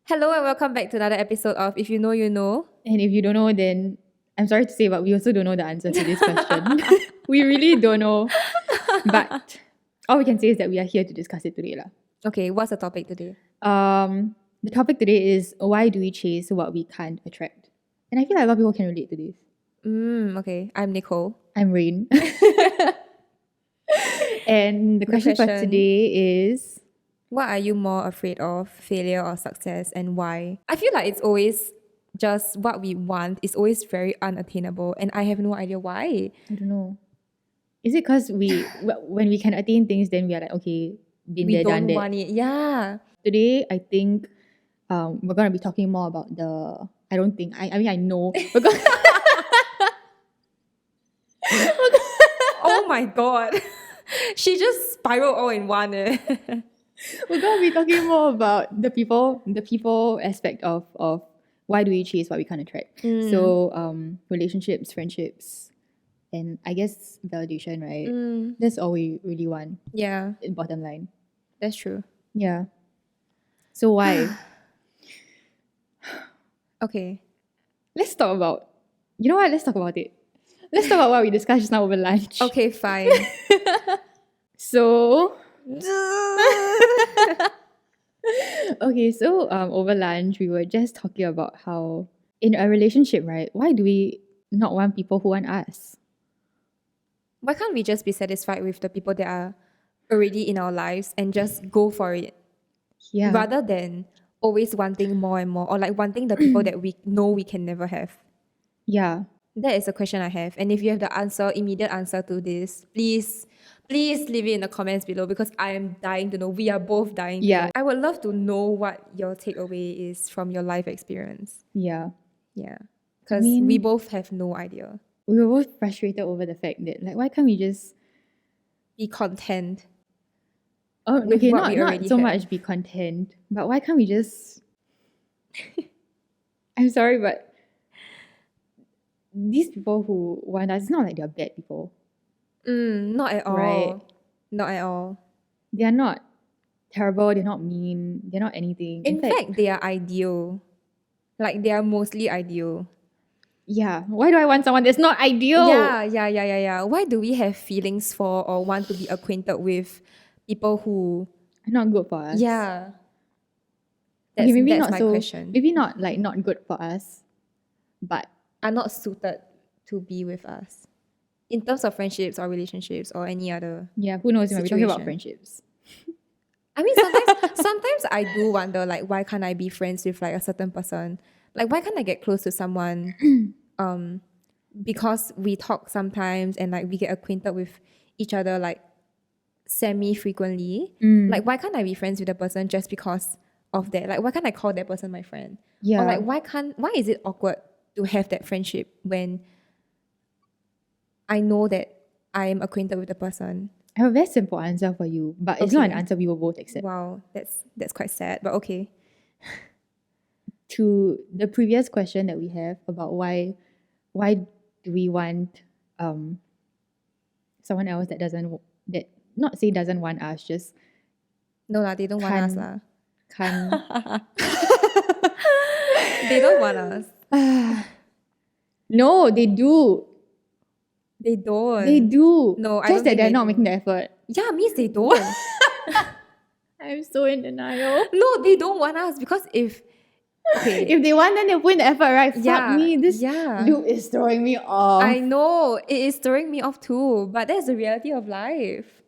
Hello and welcome back to another episode of If You Know, You Know. And if you don't know, then I'm sorry to say, but we also don't know the answer to this question. We really don't know. But all we can say is that we are here to discuss it today. Okay, what's the topic today? The topic today is why do we chase what we can't attract? And I feel like a lot of people can relate to this. Okay. I'm Nicole. I'm Rain. And the question for today is, what are you more afraid of, failure or success, and why? I feel like it's always just what we want is always very unattainable, and I have no idea why. I don't know. Is it because when we can attain things, then we are like, okay, been there, done that. We don't want it. Yeah. Today, I think we're going to be talking more about I know. We're going Oh my God. She just spiraled all in one. We're going to be talking more about the people aspect of why do we chase what we can't attract. So relationships, friendships, and I guess validation, right? That's all we really want. Yeah. Bottom line. That's true. Yeah. So why? Okay. Let's talk about, you know what? Let's talk about it. Let's talk about what we discussed just now over lunch. Okay, fine. So... Okay, so over lunch we were just talking about how in a relationship, right, why do we not want people who want us? Why can't we just be satisfied with the people that are already in our lives and just go for it? Yeah. Rather than always wanting more and more, or like wanting the people that we know we can never have. Yeah. That is a question I have. And if you have the immediate answer to this, please leave it in the comments below, because I am dying to know. We are both dying to know. I would love to know what your takeaway is from your life experience. Yeah. Yeah. Because we both have no idea. We were both frustrated over the fact that, like, why can't we just be content? Oh, okay, not so much be content, but why can't we just... I'm sorry, but these people who want us, it's not like they're bad people. Not at all. Right? Not at all. They're not terrible, they're not mean, they're not anything. In fact, they are ideal. Like, they are mostly ideal. Yeah. Why do I want someone that's not ideal? Yeah. Why do we have feelings for or want to be acquainted with people who are not good for us? Yeah. That's my question. Maybe not like not good for us, but are not suited to be with us. In terms of friendships or relationships or any other. Yeah, who knows? We're talking about friendships. I mean, sometimes I do wonder, like, why can't I be friends with like a certain person? Like, why can't I get close to someone? Because we talk sometimes and like we get acquainted with each other like semi-frequently. Like, why can't I be friends with a person just because of that? Like, why can't I call that person my friend? Yeah. Or like, why is it awkward to have that friendship when I know that I am acquainted with the person? I have a very simple answer for you, but it's not an answer we will both accept. Wow, that's quite sad, but okay. To the previous question that we have about why do we want someone else that doesn't want us, just no lah, they don't want us lah. They don't want us. No, they do. They don't. They do. No, I just don't that they're think not making the effort. Yeah, means they don't. I'm so in denial. No, they don't want us, because if they want, then they'll put in the effort, right? Fuck me. This loop is throwing me off. I know, it is throwing me off too, but that's the reality of life.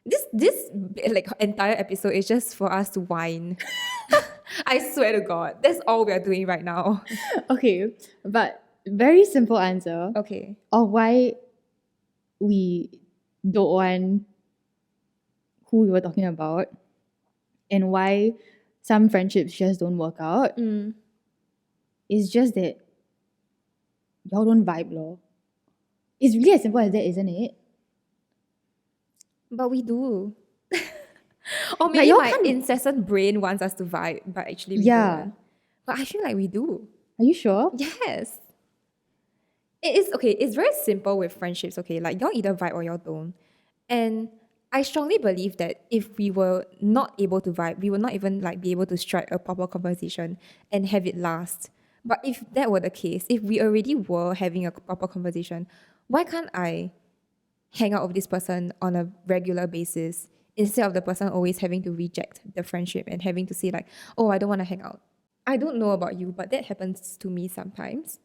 This like entire episode is just for us to whine. I swear to God, that's all we are doing right now. Okay, but very simple answer. Okay. Of why we don't want who we were talking about and why some friendships just don't work out. It's just that y'all don't vibe, lor. It's really as simple as that, isn't it? But we do. Or maybe my incessant brain wants us to vibe, but actually we don't. But I feel like we do. Are you sure? Yes. It is, okay, it's very simple with friendships, okay? Like, y'all either vibe or y'all don't. And I strongly believe that if we were not able to vibe, we would not even like be able to strike a proper conversation and have it last. But if that were the case, if we already were having a proper conversation, why can't I hang out with this person on a regular basis instead of the person always having to reject the friendship and having to say like, oh, I don't want to hang out. I don't know about you, but that happens to me sometimes.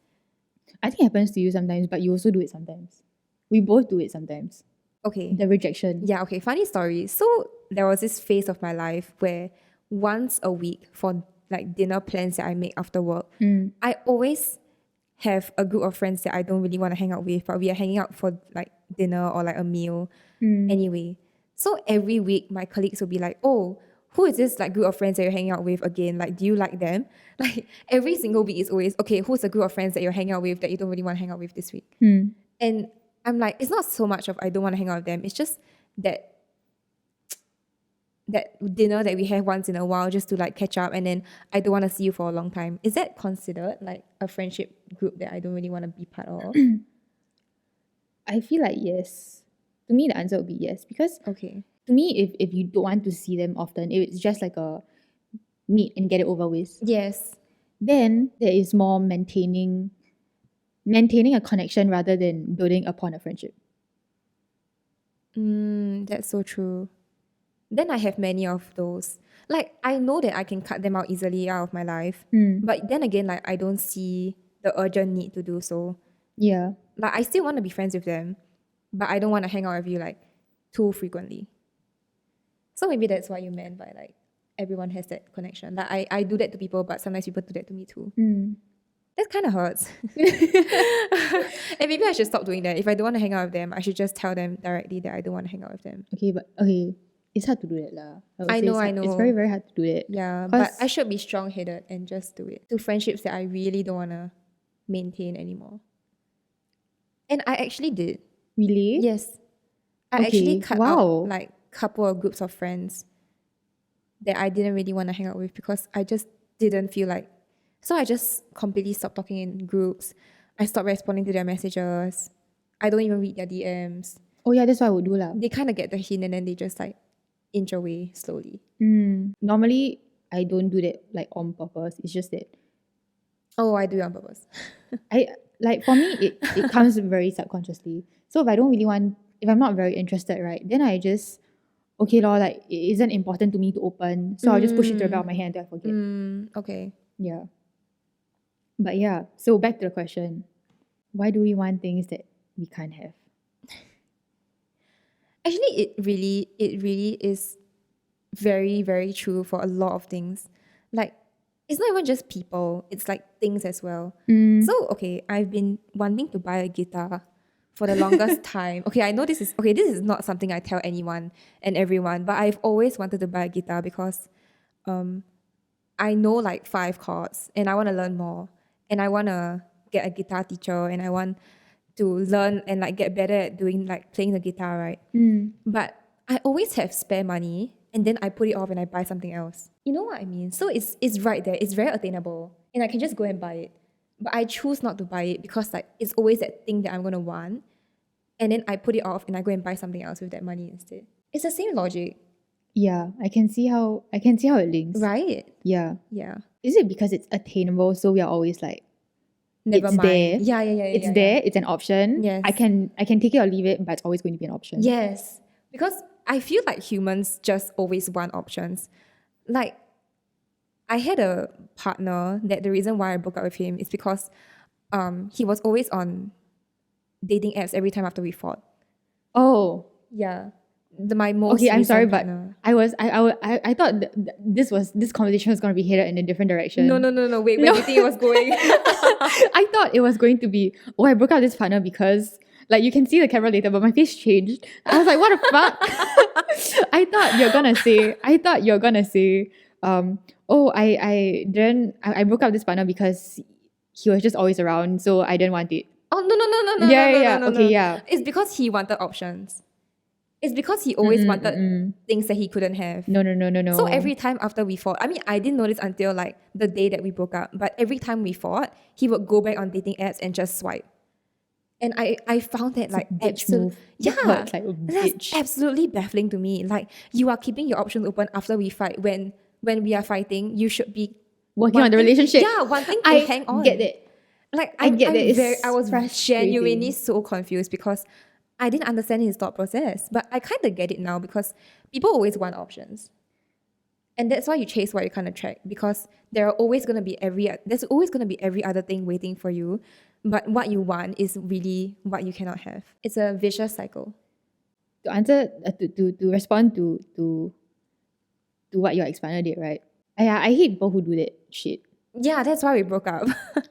I think it happens to you sometimes, but you also do it sometimes. We both do it sometimes. Okay. The rejection. Yeah, okay. Funny story. So there was this phase of my life where once a week for like dinner plans that I make after work, I always have a group of friends that I don't really want to hang out with, but we are hanging out for like dinner or like a meal anyway. So every week my colleagues will be like, oh, who is this like group of friends that you're hanging out with again? Like, do you like them? Like every single week is always, okay, who's the group of friends that you're hanging out with that you don't really want to hang out with this week? And I'm like, it's not so much of I don't want to hang out with them. It's just that dinner that we have once in a while just to like catch up, and then I don't want to see you for a long time. Is that considered like a friendship group that I don't really want to be part of? I feel like yes. To me, the answer would be yes. Because Okay. to me, if you don't want to see them often, if it's just like a meet and get it over with, Yes. then there is more maintaining a connection rather than building upon a friendship. That's so true. Then I have many of those. Like, I know that I can cut them out easily out of my life. But then again, like, I don't see the urgent need to do so. Yeah. Like, I still want to be friends with them, but I don't want to hang out with you, like, too frequently. So maybe that's what you meant by, like, everyone has that connection. Like, I do that to people, but sometimes people do that to me too. That kind of hurts. And maybe I should stop doing that. If I don't want to hang out with them, I should just tell them directly that I don't want to hang out with them. Okay. It's hard to do that lah. I know. It's very, very hard to do it. Yeah, but I should be strong-headed and just do it to friendships that I really don't want to maintain anymore. And I actually did. Really? Yes. I actually cut out like a couple of groups of friends that I didn't really want to hang out with because I just didn't feel like. So I just completely stopped talking in groups. I stopped responding to their messages. I don't even read their DMs. Oh yeah, that's what I would do lah. They kind of get the hint and then they just like inch away slowly. Normally, I don't do that like on purpose. It's just that. Oh, I do it on purpose. For me, it comes very subconsciously. So if I'm not very interested, right, then I just, okay lor, like it isn't important to me to open. So I'll just push it to the back of my hand until I forget. Okay. Yeah. But yeah, so back to the question. Why do we want things that we can't have? Actually, it really is very, very true for a lot of things. Like, it's not even just people, it's like things as well. So, okay, I've been wanting to buy a guitar for the longest time. Okay, I know this is not something I tell anyone and everyone, but I've always wanted to buy a guitar because I know like 5 chords and I want to learn more. And I want to get a guitar teacher and I want to learn and like get better at doing like playing the guitar, right? But I always have spare money and then I put it off and I buy something else. You know what I mean? So it's right there. It's very attainable and I can just go and buy it. But I choose not to buy it because like it's always that thing that I'm going to want. And then I put it off and I go and buy something else with that money instead. It's the same logic. Yeah, I can see how it links. Right? Yeah. Yeah. Is it because it's attainable, so we are always like, Never it's mind. there. Yeah. It's there. It's an option. Yes. I can take it or leave it, but it's always going to be an option. Yes. Because I feel like humans just always want options. Like, I had a partner that the reason why I broke up with him is because he was always on dating apps every time after we fought. Oh. Yeah. My most okay, I'm sorry, partner. but I thought this conversation was going to be headed in a different direction. No. Wait, where do you think it was going? I thought it was going to be, I broke up with this partner because, like, you can see the camera later, but my face changed. I was like, what the fuck? I thought you're gonna say, I broke up with this partner because he was just always around, so I didn't want it. Oh, no. Yeah. No. Okay, yeah. It's because he wanted options. It's because he always wanted things that he couldn't have. No. So every time after we fought, I mean, I didn't know this until like the day that we broke up, but every time we fought, he would go back on dating apps and just swipe. And I found that like bitch move. yeah, It's like a that's bitch. absolutely baffling to me. Like, you are keeping your options open after we fight. When we are fighting, you should be Working on the relationship. Yeah, wanting to I hang on. get it. Like, I get that. I was frustrating. genuinely so confused because I didn't understand his thought process. But I kind of get it now because people always want options. And that's why you chase what you can't attract, because there's always going to be every other thing waiting for you. But what you want is really what you cannot have. It's a vicious cycle. To answer, to respond to what your ex-partner did, right? I hate people who do that shit. Yeah, that's why we broke up.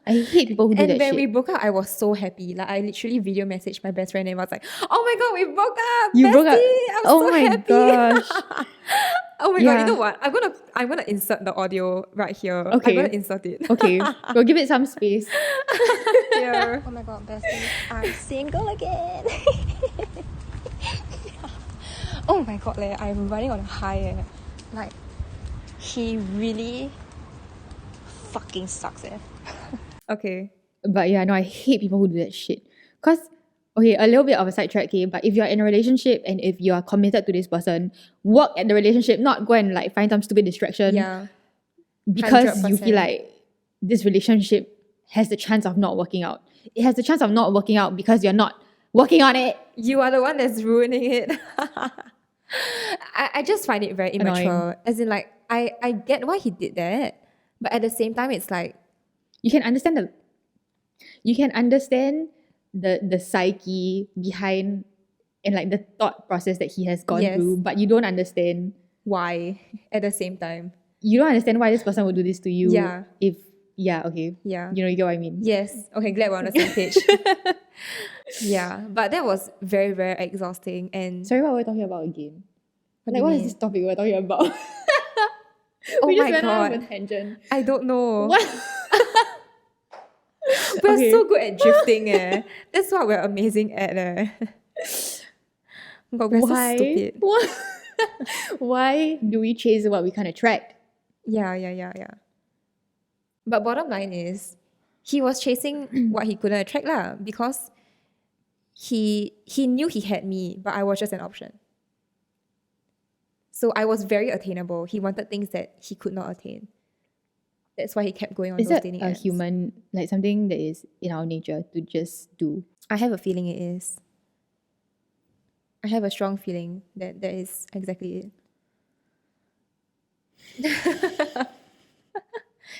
I hate people who do that shit. And when we broke up, I was so happy. Like, I literally video messaged my best friend and I was like, "Oh my god, we broke up! You bestie, broke up? I'm Oh so my happy." gosh. Oh my god, Yeah. you know what? I'm gonna insert the audio right here. Okay. I'm gonna insert it. Okay, we'll give it some space. Yeah. Oh my god, bestie, I'm single again. Oh my god, I'm running on a high. Like, he really fucking sucks. Okay. But yeah, no, I hate people who do that shit. Cause, okay, a little bit of a sidetrack here, but if you're in a relationship and if you are committed to this person, work at the relationship, not go and like find some stupid distraction. Yeah. Because you 100%. feel like this relationship has the chance of not working out. It has the chance of not working out because you're not working on it. You are the one that's ruining it. I just find it very immature. Annoying. As in, like, I get why he did that, but at the same time, it's like, You can understand the psyche behind and like the thought process that he has gone Yes. through, but you don't understand. why at the same time. You don't understand why this person would do this to you. Yeah. Okay. Yeah. You get what I mean. Yes. Okay, glad we're on the same page. Yeah, but that was very, very exhausting. And Sorry, what were we talking about again? What do Like, you what is mean? this topic we're talking about? Oh we just my went on God. a tangent. I don't know. What? We're Okay. so good at drifting. That's what we're amazing at. But we're so stupid. Why do we chase what we can't attract? Yeah. But bottom line is, he was chasing what he couldn't attract lah, because he knew he had me, but I was just an option. So I was very attainable. He wanted things that he could not attain. That's why he kept going on Is those that dating a apps. human, like something that is in our nature to just do? I have a feeling it is. I have a strong feeling that that is exactly it.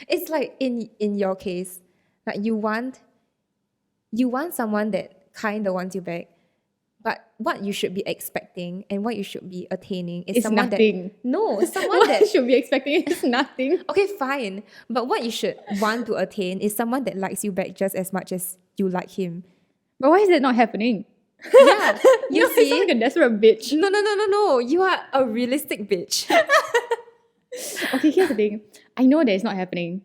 It's like in your case, like you want someone that kind of wants you back, but what you should be expecting and what you should be attaining is It's someone nothing. someone What that you should be expecting is nothing. okay, fine, but what you should want to attain is someone that likes you back just as much as you like him. But why is that not happening? Yeah, you No, see. I sound like a desperate bitch. No. You are a realistic bitch. Okay, here's the thing. I know that it's not happening.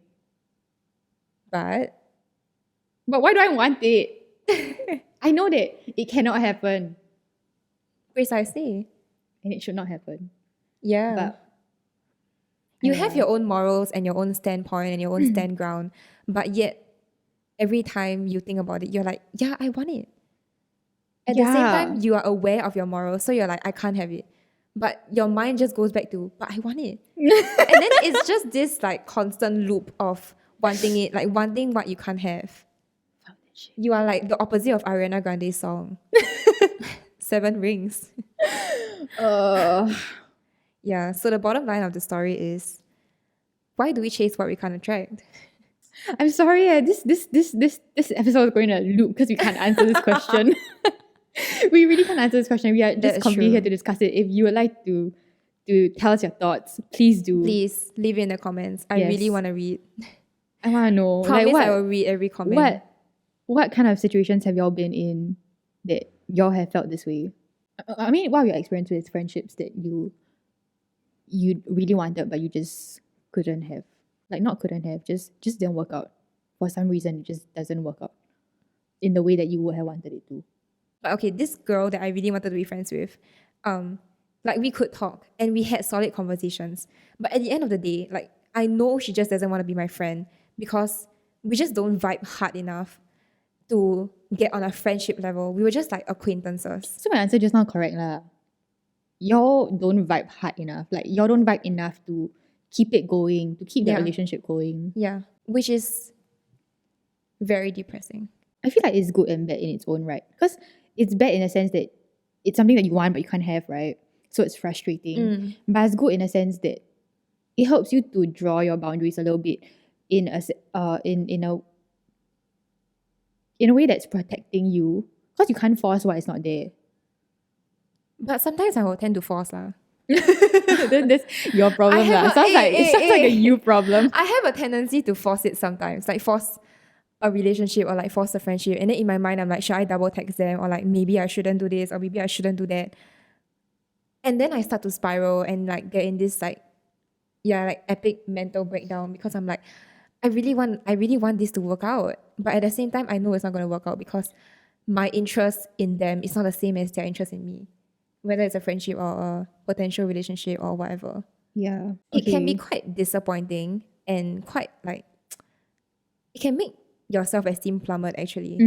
But But why do I want it? I know that it cannot happen. precisely. And it should not happen. Yeah. But You have your own morals and your own standpoint and your own stand ground, but yet every time you think about it, you're like, yeah, I want it. At the same Yeah. time, you are aware of your morals, so you're like, I can't have it. But your mind just goes back to, but I want it. And then it's just this like constant loop of wanting it, like wanting what you can't have. Fuck that shit. You are like the opposite of Ariana Grande's song. 7 Rings. Yeah, so the bottom line of the story is, why do we chase what we can't attract? I'm sorry, this episode is going to loop because we can't answer this question. We really can't answer this question. We are just That's completely true. here to discuss it. If you would like to tell us your thoughts, please do. Please leave it in the comments. I Yes. really want to read. I want to know. Promise like I will read every comment. what kind of situations have y'all been in that y'all have felt this way? I mean, what have your experience with friendships that you really wanted but you just couldn't have? Like not couldn't have, just didn't work out. For some reason it just doesn't work out in the way that you would have wanted it to. But okay, this girl that I really wanted to be friends with, like we could talk and we had solid conversations. But at the end of the day, like I know she just doesn't want to be my friend because we just don't vibe hard enough to get on a friendship level. We were just like acquaintances. So my answer just now correct lah. Y'all don't vibe hard enough. Like y'all don't vibe enough to keep it going, to keep the relationship going. Yeah, which is very depressing. I feel like it's good and bad in its own right. Because it's bad in a sense that it's something that you want but you can't have, right? So it's frustrating. But it's good in a sense that it helps you to draw your boundaries a little bit in a way that's protecting you. Because you can't force what is not there. But sometimes I will tend to force lah. Then that's your problem lah. It sounds like a you problem. I have a tendency to force it sometimes. Like force a relationship or like force a friendship. And then in my mind, I'm like, should I double text them? Or like, maybe I shouldn't do this or maybe I shouldn't do that. And then I start to spiral and like get in this like epic mental breakdown because I'm like, I really want this to work out. But at the same time, I know it's not going to work out because my interest in them is not the same as their interest in me. Whether it's a friendship or a potential relationship or whatever. Yeah. It can be quite disappointing and quite like, it can make your self-esteem plummet actually.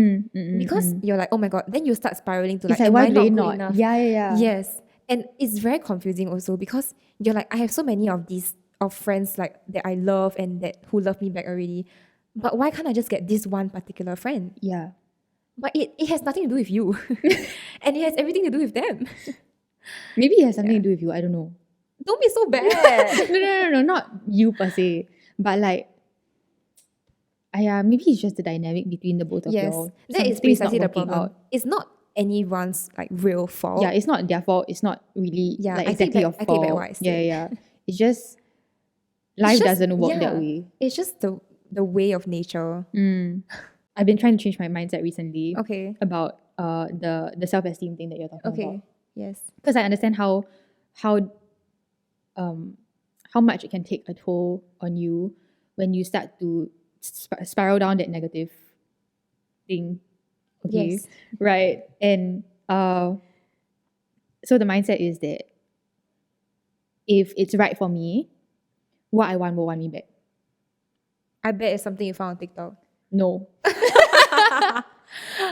Because you're like, oh my God, then you start spiraling to like, like am why I do not they good not? enough? Yeah. Yes. And it's very confusing also because you're like, I have so many of these friends like that I love and that who love me back already. But why can't I just get this one particular friend? Yeah. But it has nothing to do with you. And it has everything to do with them. Maybe it has something to do with you. I don't know. Don't be so bad. No. Not you per se. But like, maybe it's just the dynamic between the both of y'all. That is precisely the problem. It's not anyone's like real fault. Yeah, it's not their fault. It's not really like exactly your fault. I take back what I said. Yeah. It's just life doesn't work that way. It's just the way of nature. I've been trying to change my mindset recently. Okay. About the self-esteem thing that you're talking about. Okay. Yes. Because I understand how much it can take a toll on you when you start to spiral down that negative thing. Okay. Yes. Right. And so the mindset is that if it's right for me, what I want will want me back. I bet it's something you found on TikTok. No.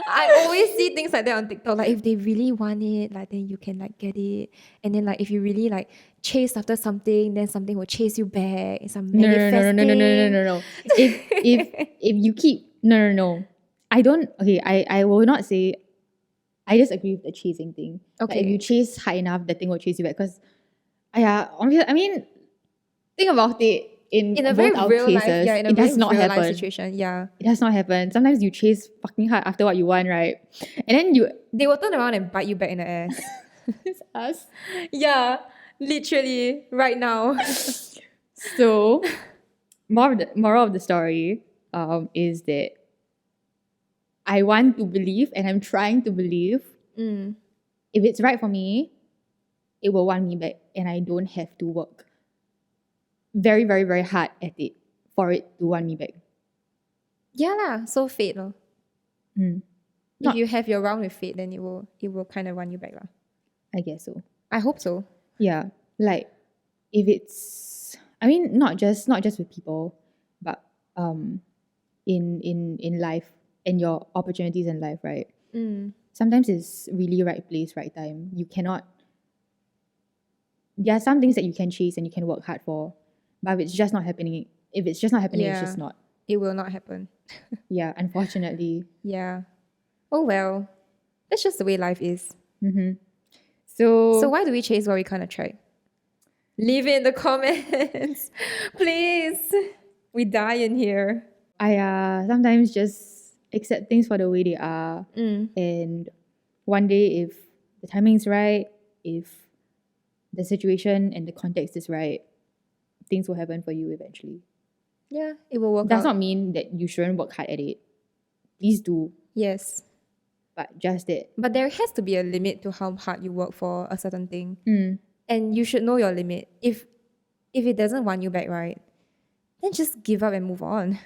I always see things like that on TikTok. Like if they really want it, like then you can like get it. And then like if you really like chase after something, then something will chase you back. It's some manifesting. No. If you keep no. I don't. Okay, I will not say. I just agree with the chasing thing. Okay. Like if you chase high enough, the thing will chase you back. Because, I mean, think about it. In a very real life, it does not happen. Situation, yeah. It does not happen. Sometimes you chase fucking hard after what you want, right? And then they will turn around and bite you back in the ass. It's us. Yeah, literally right now. So, moral of the story is that I want to believe, and I'm trying to believe, if it's right for me, it will want me back, and I don't have to work very, very, very hard at it for it to want me back. Yeah lah, so fate lah. If you have your round with fate, then it will kind of want you back lah. I guess so. I hope so. Yeah, like if it's, I mean, not just with people, but in life and your opportunities in life, right? Sometimes it's really right place, right time. You cannot. There are some things that you can chase and you can work hard for. But if it's just not happening, it's just not. It will not happen. Yeah, unfortunately. Yeah. Oh well. That's just the way life is. So why do we chase what we can't attract? Leave it in the comments. Please. We die in here. I sometimes just accept things for the way they are. And one day if the timing's right, if the situation and the context is right, things will happen for you eventually. Yeah, it will work out. Does not mean that you shouldn't work hard at it. Please do. Yes. But just that. But there has to be a limit to how hard you work for a certain thing. And you should know your limit. If it doesn't want you back, right, then just give up and move on.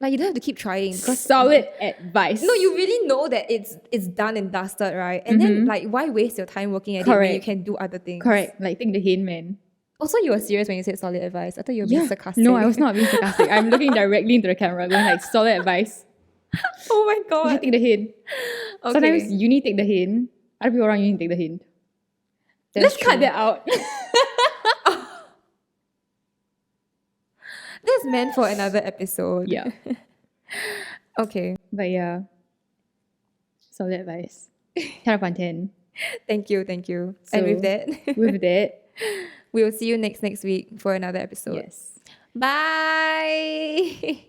Like you don't have to keep trying. Solid advice. No, you really know that it's done and dusted, right? And then like why waste your time working at it when you can do other things? Correct. Like take the hint, man. Also, you were serious when you said solid advice. I thought you were being sarcastic. No, I was not being sarcastic. I'm looking directly into the camera going like solid advice. Oh my You god. should take the hint. Okay. Sometimes you need to take the hint. Other people around you need to take the hint. That's Let's cut true. that out. That's meant for another episode. Yeah. Okay. But yeah. Solid advice. 10 out of 10. Thank you. And So, with that, With that, we will see you next week for another episode. yes. Bye.